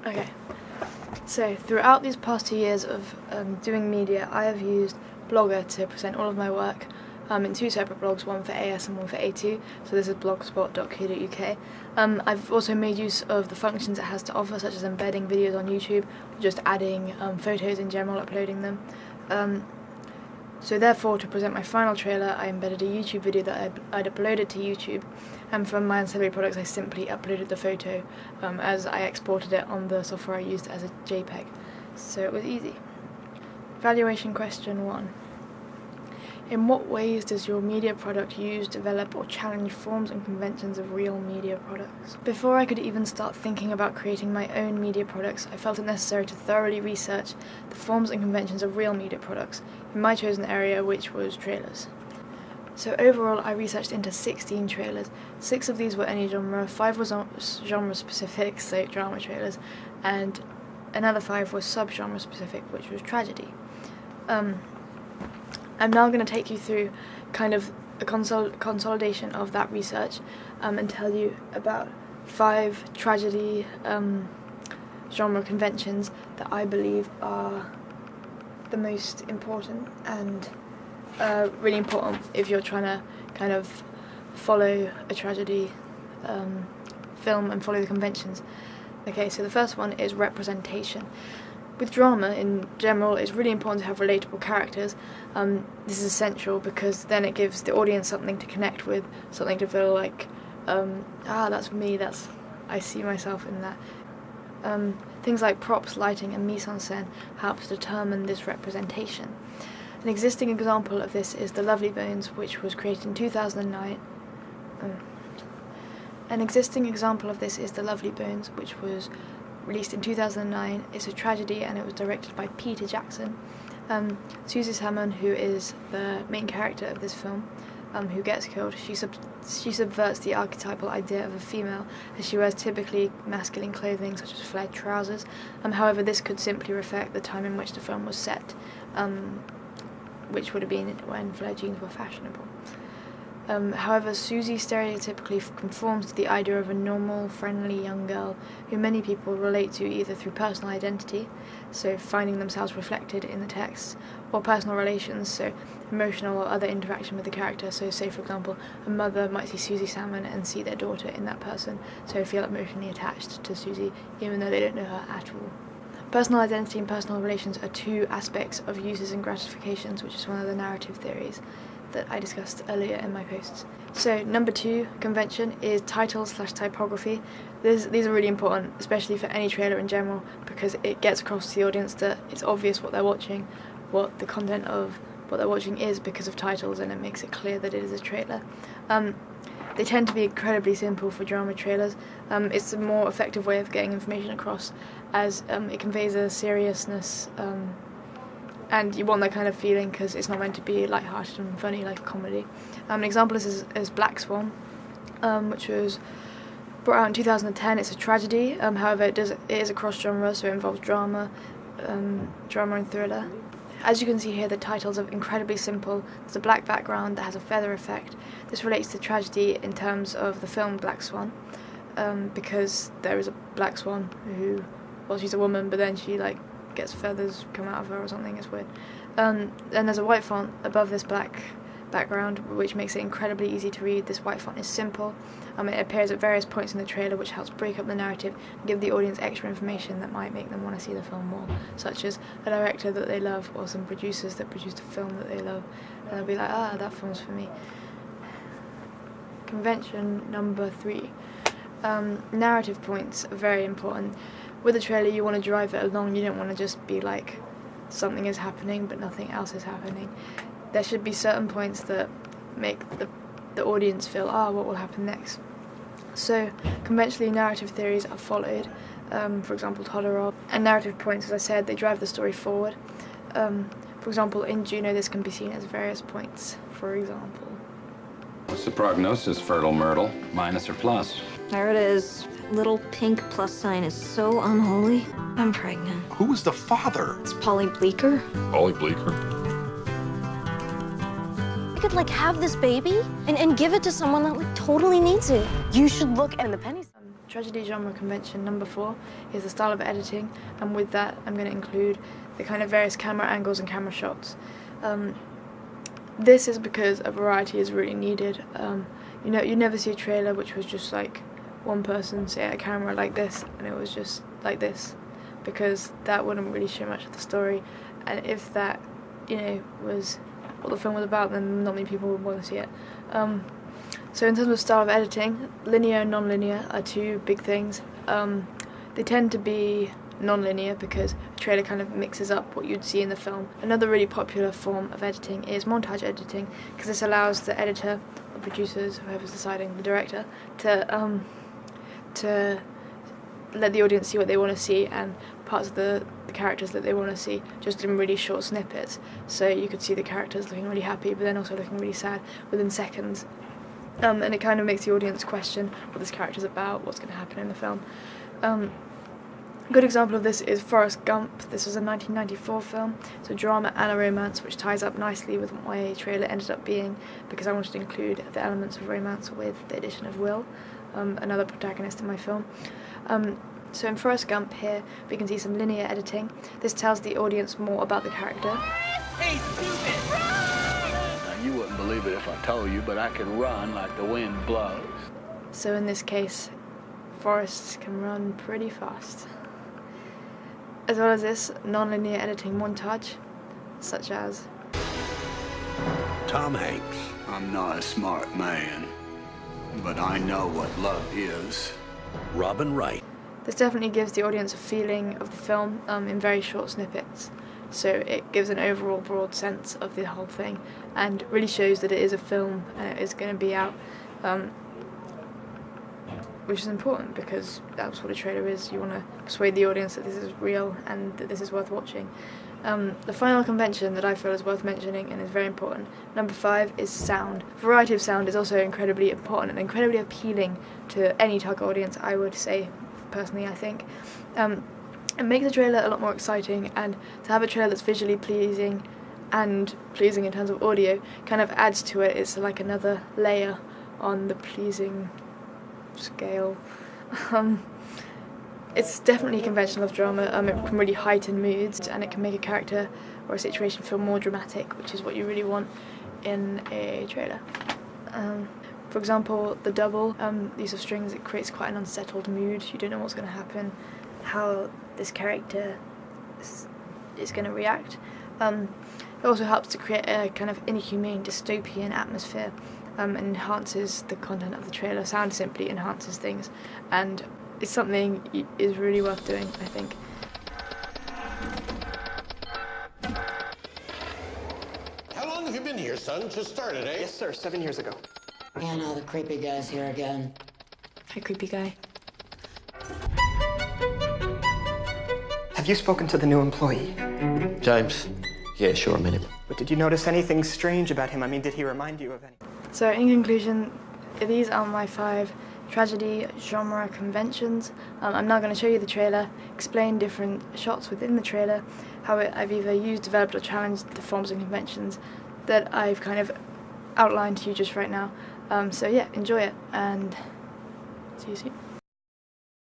Okay, so throughout these past 2 years of doing media, I have used Blogger to present all of my work in 2 separate blogs, one for AS and one for A2, so this is blogspot.co.uk. I've also made use of the functions it has to offer, such as embedding videos on YouTube, or just adding photos in general, uploading them. So therefore, to present my final trailer, I embedded a YouTube video that I'd uploaded to YouTube, and from my ancillary products I simply uploaded the photo as I exported it on the software I used as a JPEG. So it was easy. Evaluation question 1. In what ways does your media product use, develop or challenge forms and conventions of real media products? Before I could even start thinking about creating my own media products, I felt it necessary to thoroughly research the forms and conventions of real media products, in my chosen area, which was trailers. So overall I researched into 16 trailers. 6 of these were any genre, 5 was genre specific, so drama trailers, and another 5 were sub-genre specific, which was tragedy. I'm now going to take you through kind of a consolidation of that research and tell you about 5 tragedy genre conventions that I believe are the most important and really important if you're trying to kind of follow a tragedy film and follow the conventions. Okay, so the first one is representation. With drama in general, it's really important to have relatable characters. This is essential because then it gives the audience something to connect with, something to feel like, that's me, I see myself in that. Things like props, lighting and mise-en-scène helps determine this representation. An existing example of this is The Lovely Bones, which was created in 2009. An existing example of this is The Lovely Bones, which was released in 2009. It's a tragedy and it was directed by Peter Jackson. Susie Salmon, who is the main character of this film, who gets killed, she subverts the archetypal idea of a female as she wears typically masculine clothing such as flared trousers. However, this could simply reflect the time in which the film was set, which would have been when flared jeans were fashionable. However, Susie stereotypically conforms to the idea of a normal, friendly young girl who many people relate to either through personal identity, so finding themselves reflected in the text, or personal relations, so emotional or other interaction with the character. So say, for example, a mother might see Susie Salmon and see their daughter in that person, so feel emotionally attached to Susie, even though they don't know her at all. Personal identity and personal relations are 2 aspects of uses and gratifications, which is one of the narrative theories that I discussed earlier in my posts. So number 2 convention is title/typography. These are really important, especially for any trailer in general, because it gets across to the audience that it's obvious what they're watching, what the content of what they're watching is because of titles, and it makes it clear that it is a trailer. They tend to be incredibly simple for drama trailers. It's a more effective way of getting information across, as it conveys a seriousness and you want that kind of feeling because it's not meant to be light-hearted and funny like a comedy. An example is Black Swan, which was brought out in 2010. It's a tragedy, however it is a cross-genre, so it involves drama and thriller. As you can see here, the titles are incredibly simple. There's a black background that has a feather effect. This relates to tragedy in terms of the film Black Swan, because there is a black swan who, well, she's a woman, but then she gets feathers come out of her or something. It's weird. And there's a white font above this black background, which makes it incredibly easy to read. This white font is simple. It appears at various points in the trailer, which helps break up the narrative and give the audience extra information that might make them want to see the film more, such as a director that they love or some producers that produced a film that they love, and they'll be like, that film's for me. Convention number 3. Narrative points are very important. With a trailer, you want to drive it along. You don't want to just be like, something is happening but nothing else is happening. There should be certain points that make the audience feel, what will happen next? So conventionally, narrative theories are followed. For example, Todorov. And narrative points, as I said, they drive the story forward. For example, in Juno, this can be seen as various points. For example, what's the prognosis, Fertile Myrtle? Minus or plus? There it is. Little pink plus sign is so unholy. I'm pregnant. Who was the father? It's Polly Bleeker. Polly Bleeker? I could have this baby and give it to someone that totally needs it. You should look, and the pennies. Tragedy genre convention number 4 is the style of editing, and with that I'm going to include the kind of various camera angles and camera shots. This is because a variety is really needed. You never see a trailer which was just like one person say at a camera like this and it was just like this, because that wouldn't really show much of the story, and if that was what the film was about, then not many people would want to see it. So in terms of style of editing, linear and non-linear are two big things. They tend to be non-linear because a trailer kind of mixes up what you'd see in the film. Another really popular form of editing is montage editing, because this allows the editor, the producers, whoever's deciding, the director, to let the audience see what they want to see and parts of the characters that they want to see just in really short snippets. So you could see the characters looking really happy but then also looking really sad within seconds. And it kind of makes the audience question what this character's about, what's going to happen in the film. A good example of this is Forrest Gump. This was a 1994 film. It's a drama and a romance, which ties up nicely with what my trailer ended up being, because I wanted to include the elements of romance with the addition of Will, another protagonist in my film. So in Forrest Gump here, we can see some linear editing. This tells the audience more about the character. Hey, stupid! Now, you wouldn't believe it if I told you, but I can run like the wind blows. So in this case, Forrest can run pretty fast. As well as this, non-linear editing montage, such as Tom Hanks. I'm not a smart man, but I know what love is. Robin Wright. This definitely gives the audience a feeling of the film in very short snippets. So it gives an overall broad sense of the whole thing and really shows that it is a film and it is going to be out, which is important because that's what a trailer is. You want to persuade the audience that this is real and that this is worth watching. The final convention that I feel is worth mentioning and is very important, number 5, is sound. Variety of sound is also incredibly important and incredibly appealing to any target audience, I would say, personally, I think. It makes the trailer a lot more exciting, and to have a trailer that's visually pleasing and pleasing in terms of audio kind of adds to it. It's like another layer on the pleasing scale. It's definitely conventional of drama. It can really heighten moods, and it can make a character or a situation feel more dramatic, which is what you really want in a trailer. For example, The Double, use of strings, it creates quite an unsettled mood. You don't know what's going to happen, how this character is going to react. It also helps to create a kind of inhumane, dystopian atmosphere, and enhances the content of the trailer. Sound simply enhances things, and it's something is really worth doing, I think. How long have you been here, son? Just started, eh? Yes, sir, 7 years ago. Yeah, no, the creepy guy's here again. Hi, creepy guy. Have you spoken to the new employee? James? Yeah, sure, I met him. But did you notice anything strange about him? I mean, did he remind you of anything? So in conclusion, these are my 5 tragedy genre conventions. I'm now going to show you the trailer, explain different shots within the trailer, how I've either used, developed or challenged the forms and conventions that I've kind of outlined to you just right now. So yeah, enjoy it and see you soon.